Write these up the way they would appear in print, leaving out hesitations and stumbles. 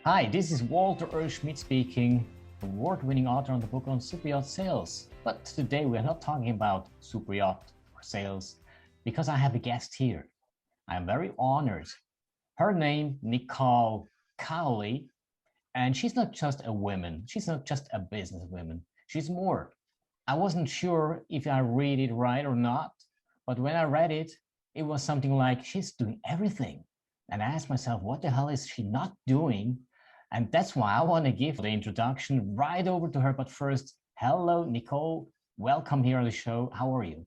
Hi, this is Walter Schmidt speaking, award-winning author on the book on superyacht sales. But today we are not talking about superyacht or sales because I have a guest here. I am very honored. Her name, Nicole Cowley, and she's not just a woman. She's not just a businesswoman. She's more. I wasn't sure if I read it right or not, but when I read it, it was something like she's doing everything. And I asked myself, what the hell is she not doing? And that's why I want to give the introduction right over to her. But first, hello, Nicole. Welcome here on the show. How are you?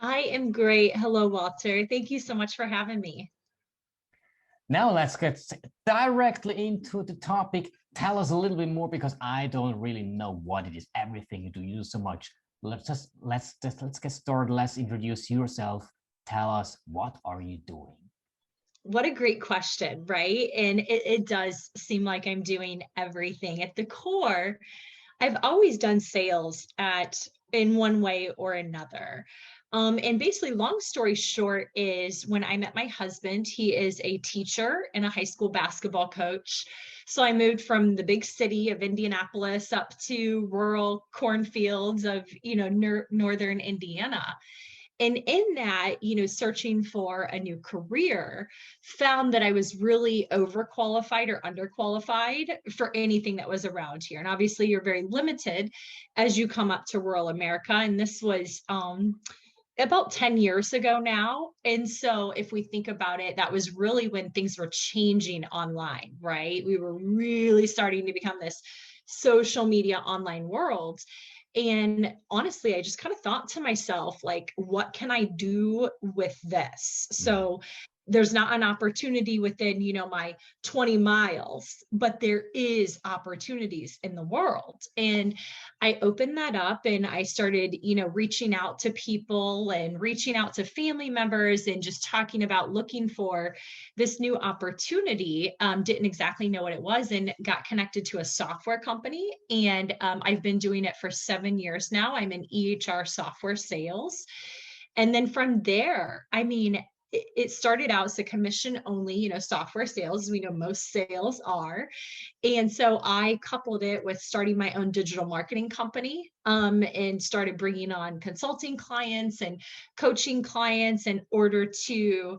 I am great. Hello, Walter. Thank you so much for having me. Now let's get directly into the topic. Tell us a little bit more because I don't really know what it is. Everything you do, you do so much. Let's get started. Let's introduce yourself. Tell us, what are you doing? What a great question, right? And it does seem like I'm doing everything. At the core, I've always done sales at in one way or another. And basically, long story short, is when I met my husband, he is a teacher and a high school basketball coach. So I moved from the big city of Indianapolis up to rural cornfields of, northern Indiana. And in that, searching for a new career, found that I was really overqualified or underqualified for anything that was around here. And obviously, you're very limited as you come up to rural America. And this was about 10 years ago now. And so, if we think about it, that was really when things were changing online, right? We were really starting to become this social media online world. And honestly, I just kind of thought to myself, like, what can I do with this? Mm. So there's not an opportunity within, my 20 miles, but there is opportunities in the world. And I opened that up and I started, reaching out to people and reaching out to family members and just talking about looking for this new opportunity. Didn't exactly know what it was and got connected to a software company. And I've been doing it for 7 years now. I'm in EHR software sales. And then from there, I mean, it started out as a commission only, software sales, as we know most sales are. And so I coupled it with starting my own digital marketing company, and started bringing on consulting clients and coaching clients in order to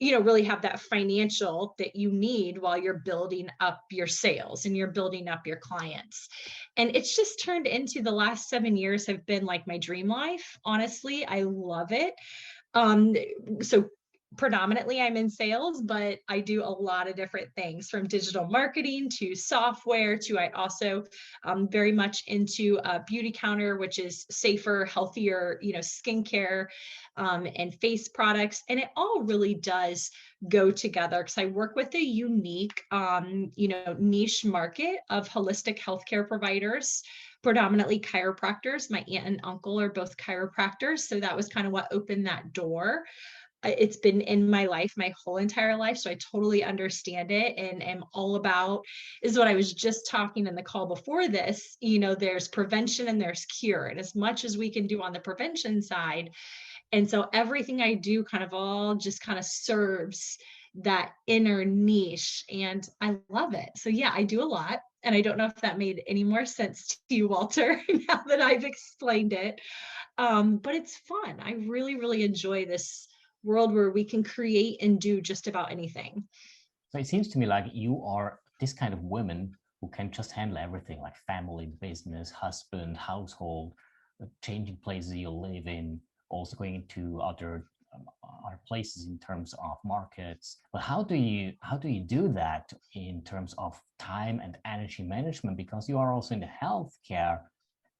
really have that financial that you need while you're building up your sales and you're building up your clients. And it's just turned into the last 7 years have been like my dream life. Honestly, I love it. Um, so predominantly I'm in sales, but I do a lot of different things from digital marketing to software to I also very much into beauty counter, which is safer, healthier, skincare and face products. And it all really does go together because I work with a unique, niche market of holistic healthcare providers, predominantly chiropractors. My aunt and uncle are both chiropractors. So that was kind of what opened that door. It's been in my life my whole entire life, so I totally understand it and am all about, is what I was just talking in the call before this. There's prevention and there's cure, and as much as we can do on the prevention side. And so everything I do kind of all just kind of serves that inner niche, and I love it. So yeah, I do a lot. And I don't know if that made any more sense to you, Walter, now that I've explained it. But it's fun. I really, really enjoy this world where we can create and do just about anything. So it seems to me like you are this kind of woman who can just handle everything like family, business, husband, household, changing places you live in, also going to other places in terms of markets. But how do you do that in terms of time and energy management? Because you are also in the healthcare,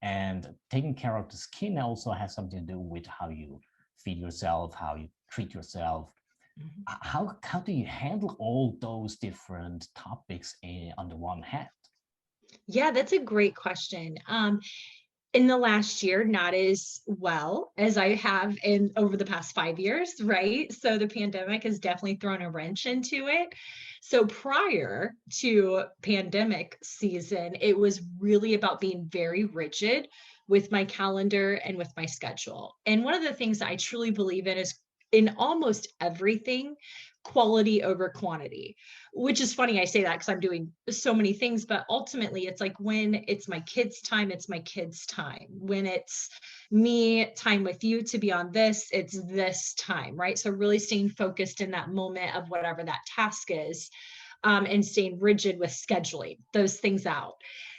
and taking care of the skin also has something to do with how you feed yourself, how you treat yourself. Mhm. How do you handle all those different topics under one hat? Yeah, that's a great question. In the last year, not as well as I have in over the past 5 years, right? So the pandemic has definitely thrown a wrench into it. So prior to pandemic season, it was really about being very rigid with my calendar and with my schedule. And one of the things that I truly believe in is in almost everything, quality over quantity, which is funny. I say that because I'm doing so many things, but ultimately it's like when it's my kids' time, it's my kids' time. When it's me time with you to be on this, it's this time, right? So really staying focused in that moment of whatever that task is, and staying rigid with scheduling those things out.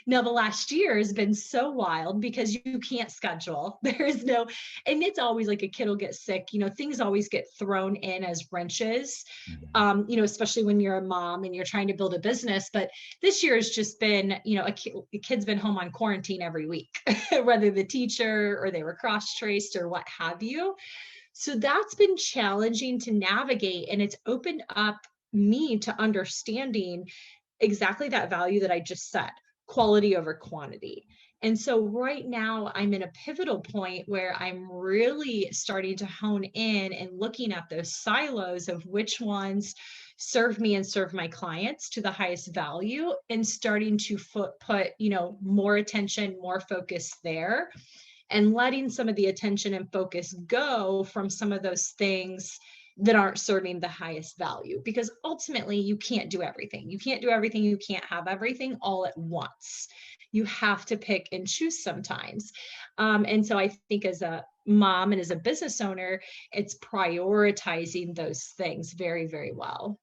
Now, the last year has been so wild because you can't schedule. There's no, and it's always like a kid will get sick. Things always get thrown in as wrenches, Mhm. especially when you're a mom and you're trying to build a business. But this year has just been, a kid's been home on quarantine every week, whether the teacher or they were cross traced or what have you. So that's been challenging to navigate. And it's opened up me to understanding exactly that value that I just said, quality over quantity. And so right now I'm in a pivotal point where I'm really starting to hone in and looking at those silos of which ones serve me and serve my clients to the highest value, and starting to put, more attention, more focus there, and letting some of the attention and focus go from some of those things that aren't serving the highest value, because ultimately you can't do everything. You can't do everything. You can't have everything all at once. You have to pick and choose sometimes. And so I think as a mom and as a business owner, it's prioritizing those things very, very well.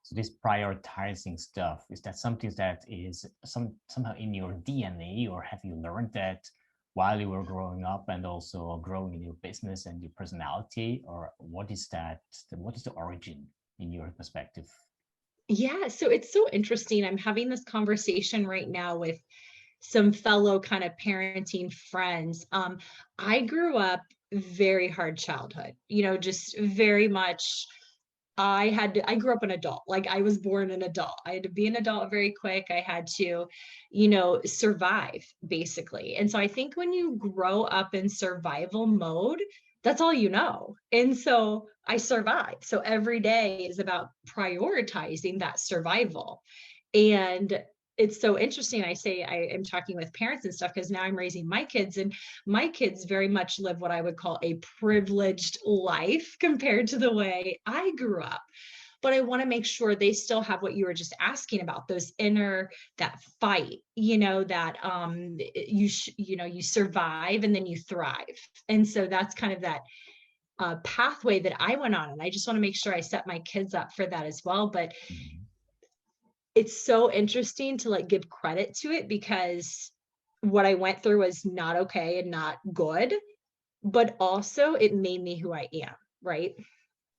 So this prioritizing stuff, is that something that is somehow in your DNA, or have you learned that while you were growing up and also growing in your business and your personality, or what is that? What is the origin in your perspective? Yeah, so it's so interesting. I'm having this conversation right now with some fellow kind of parenting friends. I grew up very hard childhood, just very much. I grew up an adult. Like, I was born an adult. I had to be an adult very quick. I had to, survive basically. And so I think when you grow up in survival mode, that's all you know. And so I survive. So every day is about prioritizing that survival. And it's so interesting. I say I am talking with parents and stuff because now I'm raising my kids, and my kids very much live what I would call a privileged life compared to the way I grew up. But I want to make sure they still have what you were just asking about, those inner, that fight, that you survive and then you thrive. And so that's kind of that pathway that I went on. And I just want to make sure I set my kids up for that as well. But Mhm. it's so interesting to like give credit to it, because what I went through was not okay and not good, but also it made me who I am, right?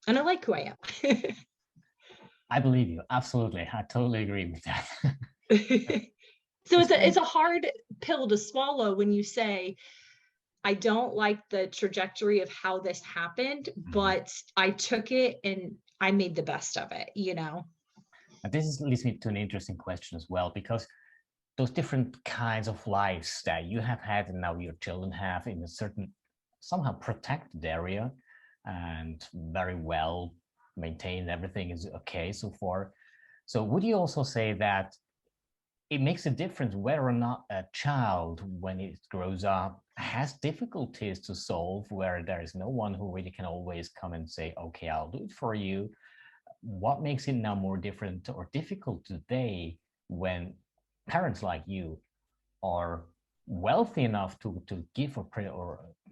And I like who I am. I believe you. Absolutely. I totally agree with that. So Is there? it's a hard pill to swallow when you say, I don't like the trajectory of how this happened, Mhm. but I took it and I made the best of it. And leads me to an interesting question as well, because those different kinds of lives that you have had and now your children have in a certain somehow protected area and very well maintained, everything is okay so far. So would you also say that it makes a difference whether or not a child, when it grows up, has difficulties to solve, where there is no one who really can always come and say, okay, I'll do it for you? What makes it now more different or difficult today when parents like you are wealthy enough to give or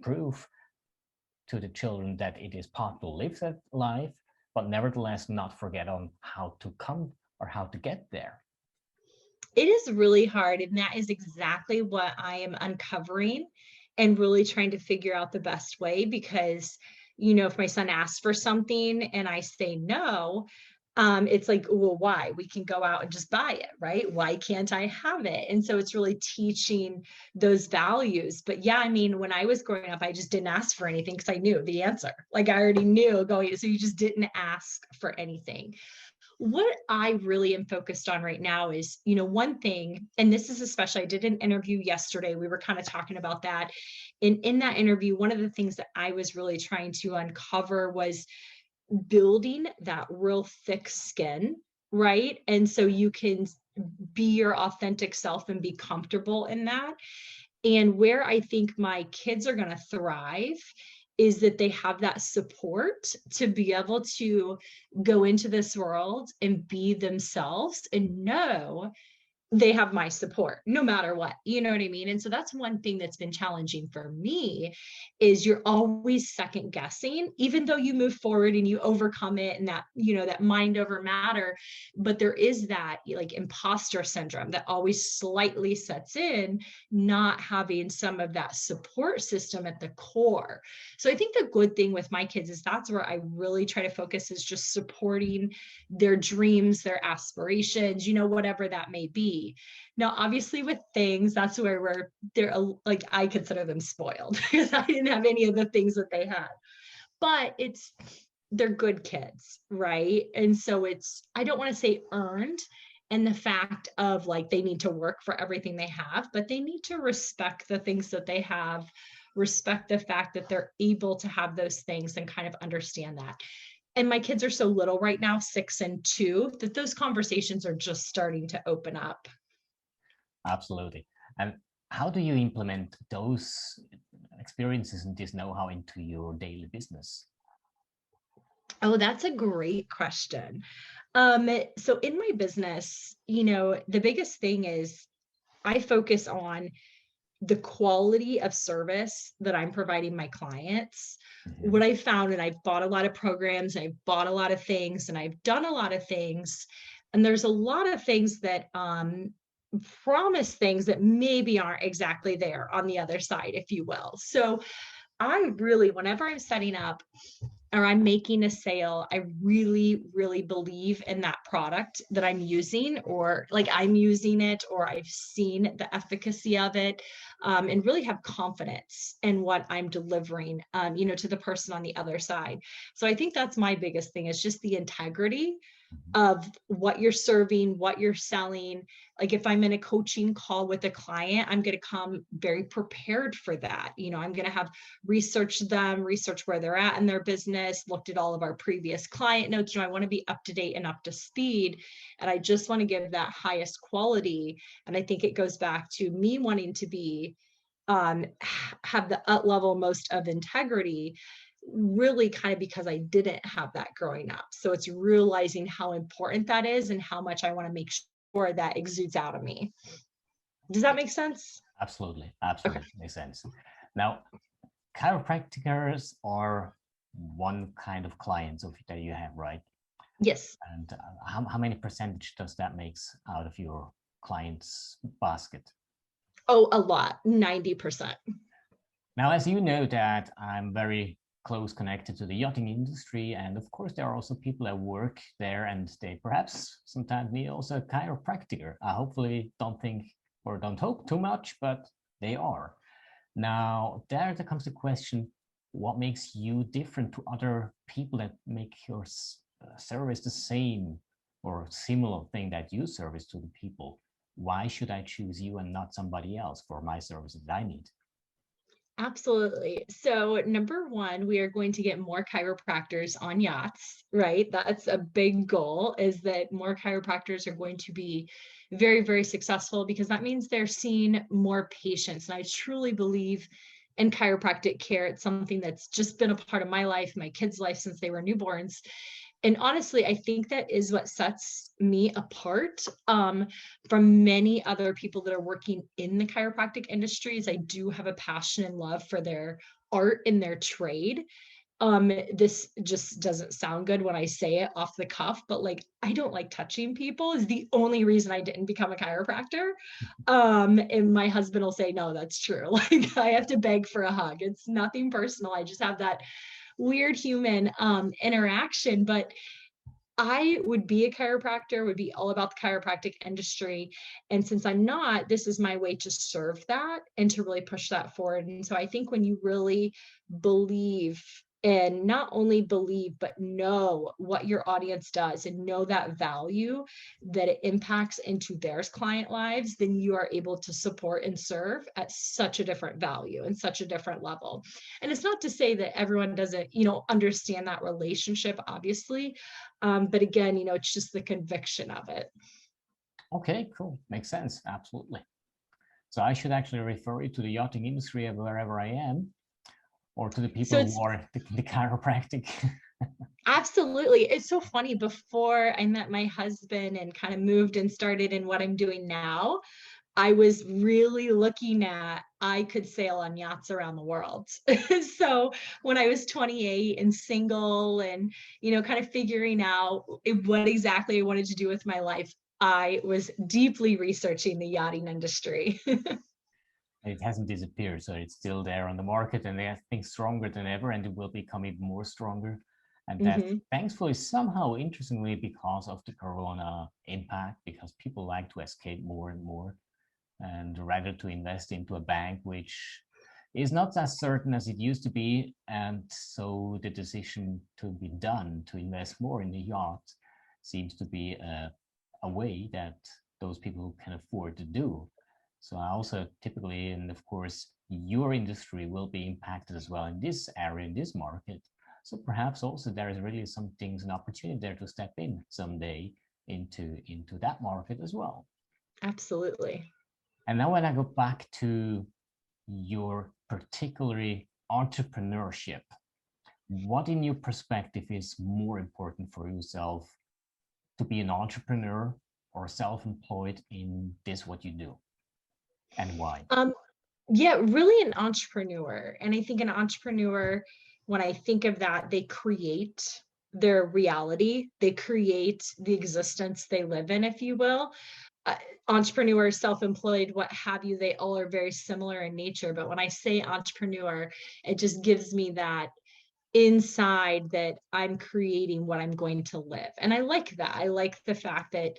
prove to the children that it is possible to live that life, but nevertheless not forget on how to come or how to get there? It is really hard. And that is exactly what I am uncovering and really trying to figure out the best way. Because, if my son asks for something and I say no, it's like, well, why? We can go out and just buy it, right? Why can't I have it? And so it's really teaching those values. But yeah, I mean, when I was growing up, I just didn't ask for anything because I knew the answer. Like, I already knew going, so you just didn't ask for anything. What I really am focused on right now is, one thing, and this is especially, I did an interview yesterday. We were kind of talking about that. And in that interview, one of the things that I was really trying to uncover was building that real thick skin, right? And so you can be your authentic self and be comfortable in that. And where I think my kids are going to thrive is that they have that support to be able to go into this world and be themselves and know they have my support no matter what, you know what I mean? And so that's one thing that's been challenging for me is you're always second guessing, even though you move forward and you overcome it and that, that mind over matter. But there is that like imposter syndrome that always slightly sets in, not having some of that support system at the core. So I think the good thing with my kids is that's where I really try to focus is just supporting their dreams, their aspirations, whatever that may be. Now, obviously with things, that's where they're like, I consider them spoiled because I didn't have any of the things that they had, but they're good kids, right? And so I don't want to say earned, and the fact of like, they need to work for everything they have, but they need to respect the things that they have, respect the fact that they're able to have those things and kind of understand that. And my kids are so little right now, 6 and 2, that those conversations are just starting to open up. Absolutely. And how do you implement those experiences and this know-how into your daily business? Oh, that's a great question. So in my business, the biggest thing is I focus on the quality of service that I'm providing my clients. Mm-hmm. What I found, and I've bought a lot of programs, and I've bought a lot of things, and I've done a lot of things, and there's a lot of things that promise things that maybe aren't exactly there on the other side, if you will. So I really, whenever I'm setting up or I'm making a sale, I really, really believe in that product that I'm using, or like I'm using it, or I've seen the efficacy of it, and really have confidence in what I'm delivering, to the person on the other side. So I think that's my biggest thing is just the integrity of what you're serving, what you're selling. Like if I'm in a coaching call with a client, I'm going to come very prepared for that. I'm going to have researched them, research where they're at in their business, looked at all of our previous client notes. I want to be up to date and up to speed. And I just want to give that highest quality. And I think it goes back to me wanting to be, have the level most of integrity, really kind of because I didn't have that growing up. So it's realizing how important that is and how much I want to make sure that exudes out of me. Does that make sense? Absolutely. Absolutely. Okay. Makes sense. Now, chiropractors are one kind of clients that you have, right? Yes. And how many percentage does that makes out of your clients' basket? Oh, a lot, 90%. Now, as you know that I'm very close connected to the yachting industry, and of course there are also people that work there and they perhaps sometimes need also a chiropractor. I hopefully don't think or don't hope too much, but they are. Now, there comes the question, what makes you different to other people that make your service the same or similar thing that you service to the people? Why should I choose you and not somebody else for my services that I need? Absolutely. So, number one, we are going to get more chiropractors on yachts, right? That's a big goal, is that more chiropractors are going to be very, very successful because that means they're seeing more patients. And I truly believe in chiropractic care. It's something that's just been a part of my life, my kids' life since they were newborns. And honestly, I think that is what sets me apart from many other people that are working in the chiropractic industries. I do have a passion and love for their art and their trade. This just doesn't sound good when I say it off the cuff, but like, I don't like touching people is the only reason I didn't become a chiropractor. And my husband will say, no, that's true. Like I have to beg for a hug. It's nothing personal. I just have that weird human interaction. But I would be a chiropractor, would be all about the chiropractic industry. And since I'm not, this is my way to serve that and to really push that forward. And so I think when you really believe, and not only believe, but know what your audience does and know that value that it impacts into their client lives, then you are able to support and serve at such a different value and such a different level. And it's not to say that everyone doesn't, understand that relationship, obviously. But again, it's just the conviction of it. Okay, cool. Makes sense. Absolutely. So I should actually refer you to the yachting industry wherever I am. or to the So people it's who are the chiropractic? absolutely, it's so funny. Before I met my husband and kind of moved and started in what I'm doing now, I was really looking at I could sail on yachts around the world. So when I was 28 and single and, kind of figuring out what exactly I wanted to do with my life, I was deeply researching the yachting industry. It hasn't disappeared, so it's still there on the market, and I think stronger than ever, and it will become even more stronger. And that, Hmm. thankfully, somehow, interestingly, because of the corona impact, because people like to escape more and more, and rather to invest into a bank, which is not as certain as it used to be. And so the decision to be done to invest more in the yacht seems to be a way that those people can afford to do. So I also typically, and of course, your industry will be impacted as well in this area, in this market. So perhaps also there is really some things, an opportunity there to step in someday into that market as well. Absolutely. And now when I go back to your particularly entrepreneurship, what in your perspective is more important for yourself, to be an entrepreneur or self-employed in this what you do, and why? Um, yeah, really an entrepreneur. And I think an entrepreneur, when I think of that, they create their reality, they create the existence they live in, if you will. uh, Entrepreneur, self-employed, what have you, they all are very similar in nature. But when I say entrepreneur, it just gives me that inside that I'm creating what I'm going to live. And I like that. I like the fact that,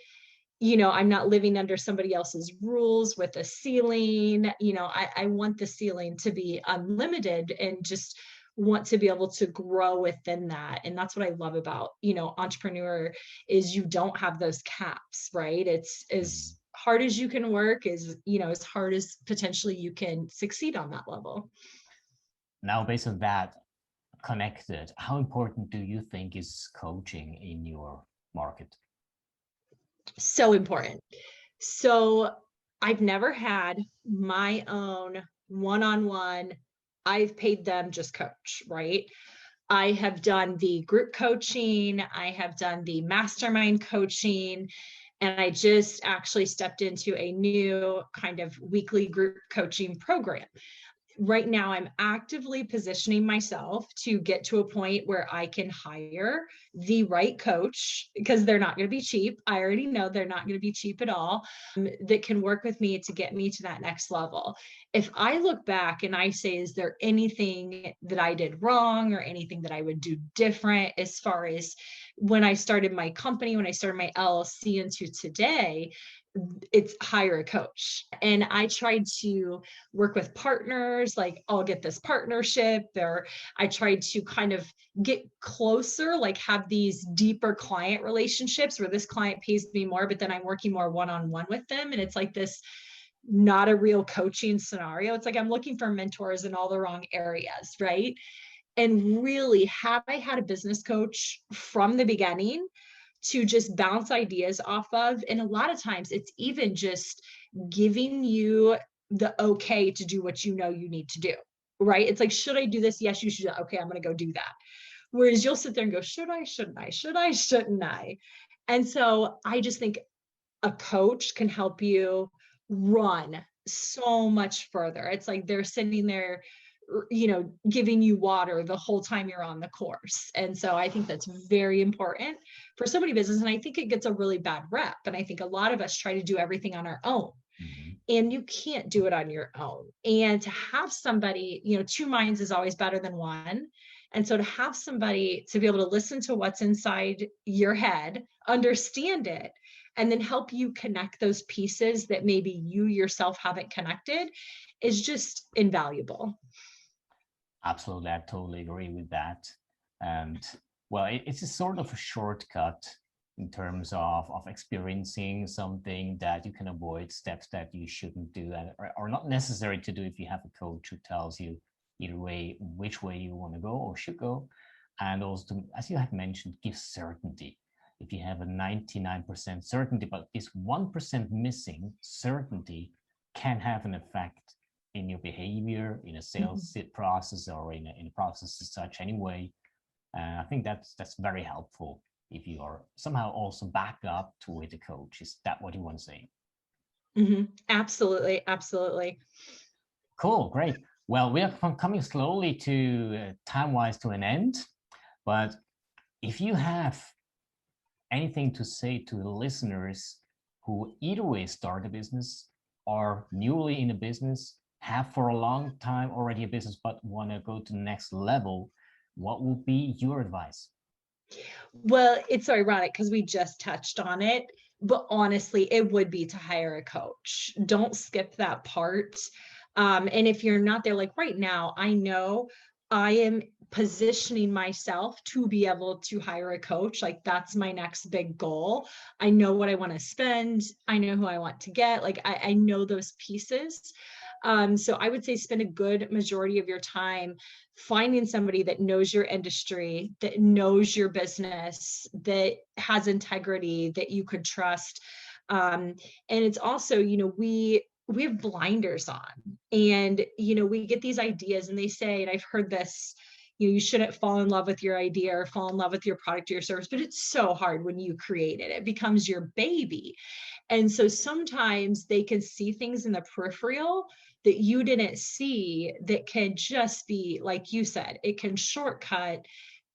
I'm not living under somebody else's rules with a ceiling. I want the ceiling to be unlimited and just want to be able to grow within that. And that's what I love about, entrepreneur, is you don't have those caps, right? It's Mhm. as hard as you can work, is, as hard as potentially you can succeed on that level. Now, based on that, connected, how important do you think is coaching in your market? So important. So I've never had my own one-on-one. I've paid them just coach, right? I have done the group coaching, I have done the mastermind coaching, and I just actually stepped into a new kind of weekly group coaching program. Right now I'm actively positioning myself to get to a point where I can hire the right coach, because they're not going to be cheap. I already know they're not going to be cheap at all, that can work with me to get me to that next level. If I look back and I say, is there anything that I did wrong or anything that I would do different as far as when I started my company, when I started my LLC into today, it's hire a coach. And I tried to work with partners, like I'll get this partnership, or I tried to kind of get closer, like have these deeper client relationships where this client pays me more, but then I'm working more one-on-one with them. And it's like this, not a real coaching scenario. It's like I'm looking for mentors in all the wrong areas, right? And really, had I had a business coach from the beginning to just bounce ideas off of, and a lot of times it's even just giving you the okay to do what you need to do, right? It's like, should I do this? Yes, you should. Okay, I'm going to go do that. Whereas you'll sit there and go, should I, shouldn't I, should I, shouldn't I? And so I just think a coach can help you run so much further. It's like they're sitting there, giving you water the whole time you're on the course. And so I think that's very important for so many businesses. And I think it gets a really bad rep. And I think a lot of us try to do everything on our own. Mhm. And you can't do it on your own. And to have somebody, two minds is always better than one. And so to have somebody to be able to listen to what's inside your head, understand it, and then help you connect those pieces that maybe you yourself haven't connected is just invaluable. Absolutely, I totally agree with that. And well, it's a sort of a shortcut in terms of experiencing something that you can avoid steps that you shouldn't do that are not necessary to do if you have a coach who tells you either way which way you want to go or should go. And also, as you have mentioned, give certainty. If you have a 99% certainty, but this 1% missing certainty can have an effect in your behavior, in a sales process, or in a process as such anyway. I think that's very helpful if you are somehow also backed up to with a coach. Is that what you want to say? Absolutely, absolutely. Cool, great. Well, we are coming slowly to time-wise to an end, but if you have anything to say to the listeners who either way start a business or newly in a business, have for a long time already a business but want to go to the next level, what would be your advice? Well, it's ironic because we just touched on it, but honestly, it would be to hire a coach. Don't skip that part. And if you're not there, like right now, I know I am positioning myself to be able to hire a coach. Like that's my next big goal. I know what I want to spend. I know who I want to get. Like I know those pieces. So I would say spend a good majority of your time finding somebody that knows your industry, that knows your business, that has integrity, that you could trust. And it's also, we have blinders on, and we get these ideas and they say, and I've heard this, you shouldn't fall in love with your idea or fall in love with your product or your service, but it's so hard when you create it. It becomes your baby. And so sometimes they can see things in the peripheral that you didn't see that can just be, like you said, it can shortcut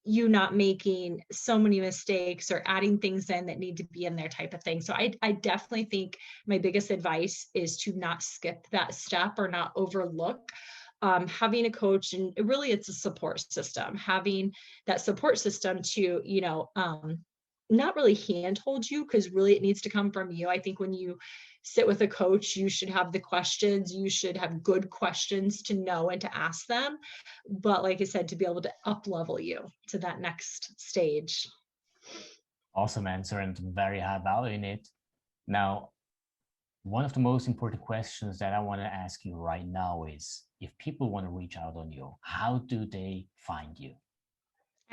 you not making so many mistakes or adding things in that need to be in there type of thing. So I definitely think my biggest advice is to not skip that step or not overlook having a coach. And really it's a support system, having that support system to, not really handhold you, because really it needs to come from you. I think when you sit with a coach, you should have the questions, you should have good questions to know and to ask them. But like I said, to be able to up level you to that next stage. Awesome answer and very high value in it. Now, one of the most important questions that I want to ask you right now is, if people want to reach out on you, how do they find you?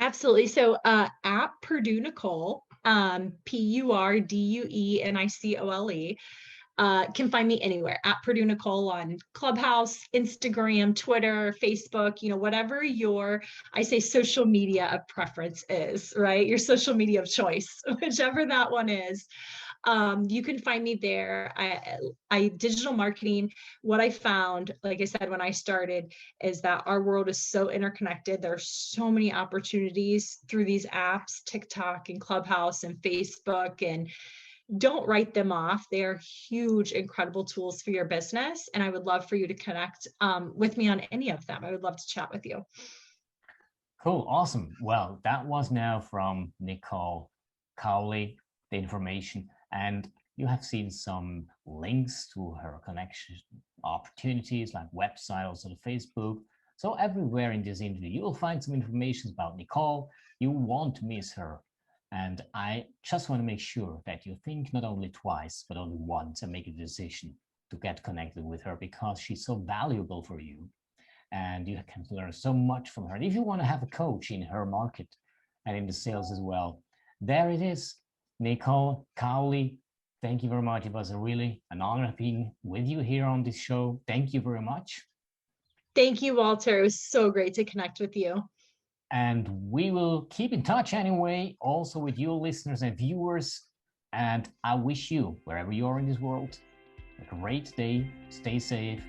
Absolutely. So at Purdue Nicole, PurdueNicole, can find me anywhere at Purdue Nicole on Clubhouse, Instagram, Twitter, Facebook, whatever your, I say social media of preference is, right? Your social media of choice, whichever that one is. You can find me there. I digital marketing. What I found, like I said, when I started, is that our world is so interconnected. There's so many opportunities through these apps, TikTok and Clubhouse and Facebook, and don't write them off. They're huge, incredible tools for your business. And I would love for you to connect with me on any of them. I would love to chat with you. Cool. Awesome. Well, that was now from Nicole Cowley, the information. And you have seen some links to her connection opportunities like website, also the Facebook. So everywhere in this interview, you will find some information about Nicole. You won't miss her. And I just want to make sure that you think not only twice, but only once and make a decision to get connected with her, because she's so valuable for you and you can learn so much from her. And if you want to have a coach in her market and in the sales as well, there it is. Nicole Cowley, thank you very much. It was really an honor being with you here on this show. Thank you very much. Thank you, Walter. It was so great to connect with you. And we will keep in touch anyway, also with you listeners and viewers. And I wish you, wherever you are in this world, a great day. Stay safe.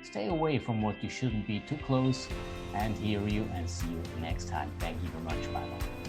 Stay away from what you shouldn't be too close. And hear you and see you next time. Thank you very much. Bye-bye.